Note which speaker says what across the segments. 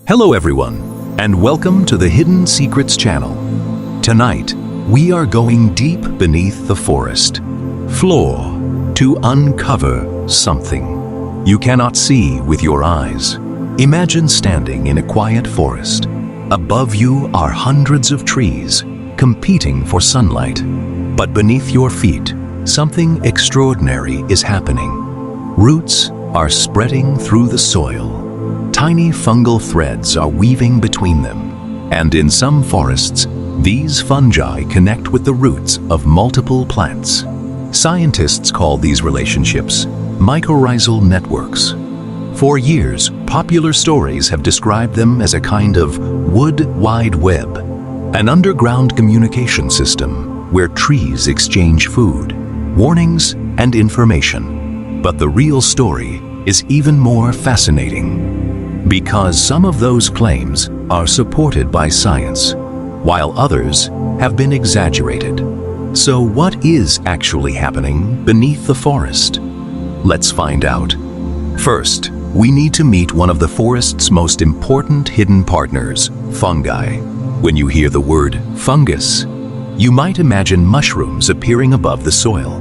Speaker 1: Hello everyone, and welcome to the Hidden Secrets channel. Tonight, we are going deep beneath the forest floor to uncover something you cannot see with your eyes. Imagine standing in a quiet forest. Above you are hundreds of trees competing for sunlight. But beneath your feet, something extraordinary is happening. Roots are spreading through the soil. Tiny fungal threads are weaving between them, and in some forests, these fungi connect with the roots of multiple plants. Scientists call these relationships mycorrhizal networks. For years, popular stories have described them as a kind of wood wide web, an underground communication system where trees exchange food, warnings, and information. But the real story is even more fascinating, because some of those claims are supported by science, while others have been exaggerated. So what is actually happening beneath the forest? Let's find out. First, we need to meet one of the forest's most important hidden partners, fungi. When you hear the word fungus, you might imagine mushrooms appearing above the soil.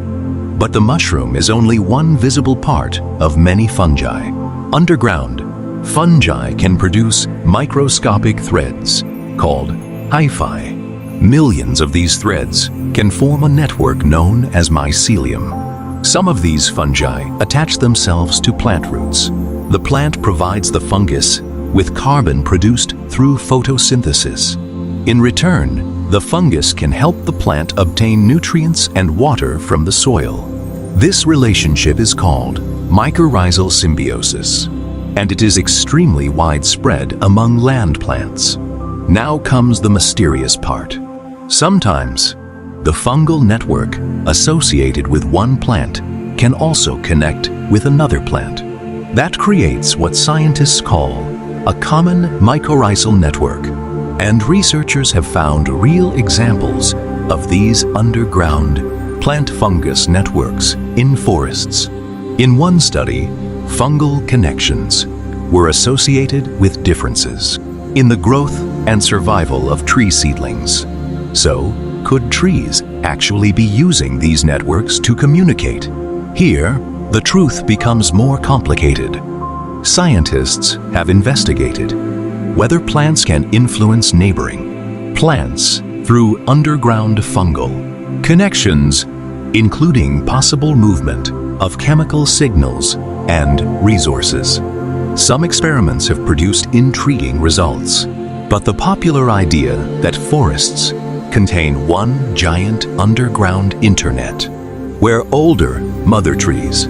Speaker 1: But the mushroom is only one visible part of many fungi. Underground, fungi can produce microscopic threads called hyphae. Millions of these threads can form a network known as mycelium. Some of these fungi attach themselves to plant roots. The plant provides the fungus with carbon produced through photosynthesis. In return, the fungus can help the plant obtain nutrients and water from the soil. This relationship is called mycorrhizal symbiosis, and it is extremely widespread among land plants. Now comes the mysterious part. Sometimes, the fungal network associated with one plant can also connect with another plant. That creates what scientists call a common mycorrhizal network, and researchers have found real examples of these underground plant fungus networks in forests. In one study, fungal connections were associated with differences in the growth and survival of tree seedlings. So, could trees actually be using these networks to communicate? Here, the truth becomes more complicated. Scientists have investigated whether plants can influence neighboring plants through underground fungal connections, including possible movement of chemical signals and resources. Some experiments have produced intriguing results, but the popular idea that forests contain one giant underground internet, where older mother trees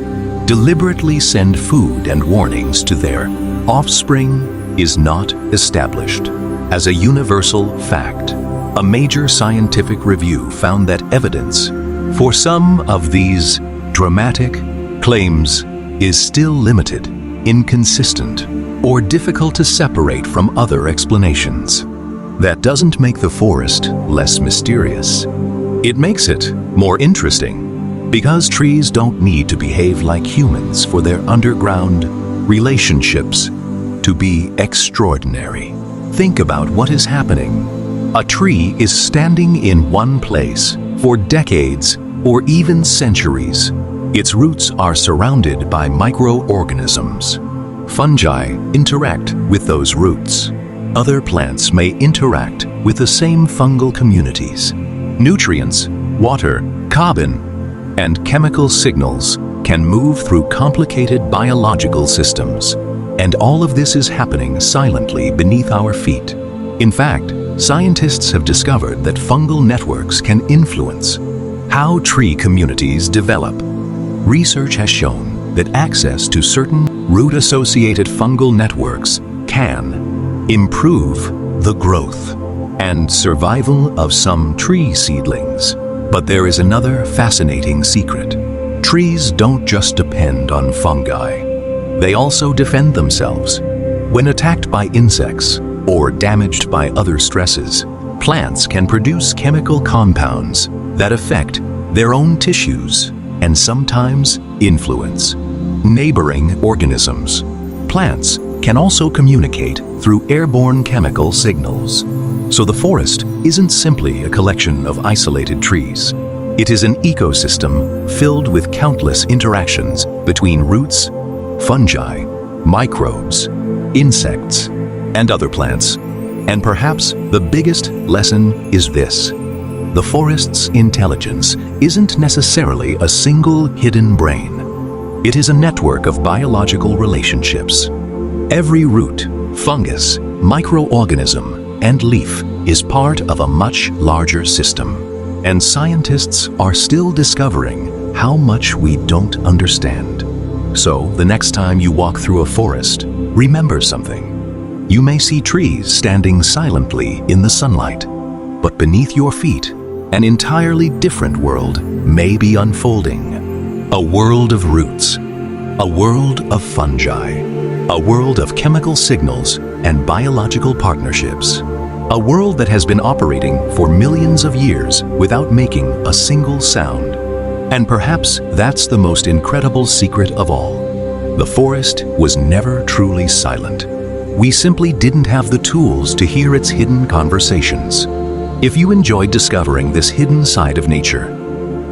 Speaker 1: deliberately send food and warnings to their offspring, is not established as a universal fact. A major scientific review found that evidence for some of these dramatic claims is still limited, inconsistent, or difficult to separate from other explanations. That doesn't make the forest less mysterious. It makes it more interesting, because trees don't need to behave like humans for their underground relationships to be extraordinary. Think about what is happening. A tree is standing in one place for decades or even centuries. Its roots are surrounded by microorganisms. Fungi interact with those roots. Other plants may interact with the same fungal communities. Nutrients, water, carbon, and chemical signals can move through complicated biological systems. And all of this is happening silently beneath our feet. In fact, scientists have discovered that fungal networks can influence how tree communities develop. Research has shown that access to certain root-associated fungal networks can improve the growth and survival of some tree seedlings. But there is another fascinating secret. Trees don't just depend on fungi. They also defend themselves. When attacked by insects or damaged by other stresses, plants can produce chemical compounds that affect their own tissues and sometimes influence neighboring organisms. Plants can also communicate through airborne chemical signals. So the forest isn't simply a collection of isolated trees. It is an ecosystem filled with countless interactions between roots, fungi, microbes, insects, and other plants. And perhaps the biggest lesson is this: the forest's intelligence isn't necessarily a single hidden brain. It is a network of biological relationships. Every root, fungus, microorganism, and leaf is part of a much larger system. And scientists are still discovering how much we don't understand. So, the next time you walk through a forest, remember something. You may see trees standing silently in the sunlight, but beneath your feet, an entirely different world may be unfolding. A world of roots, a world of fungi, a world of chemical signals and biological partnerships. A world that has been operating for millions of years without making a single sound. And perhaps that's the most incredible secret of all. The forest was never truly silent. We simply didn't have the tools to hear its hidden conversations. If you enjoyed discovering this hidden side of nature,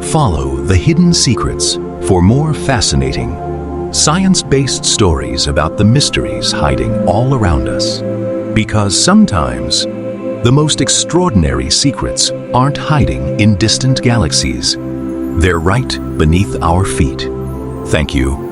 Speaker 1: follow The Hidden Secrets for more fascinating, science-based stories about the mysteries hiding all around us. Because sometimes, the most extraordinary secrets aren't hiding in distant galaxies. They're right beneath our feet. Thank you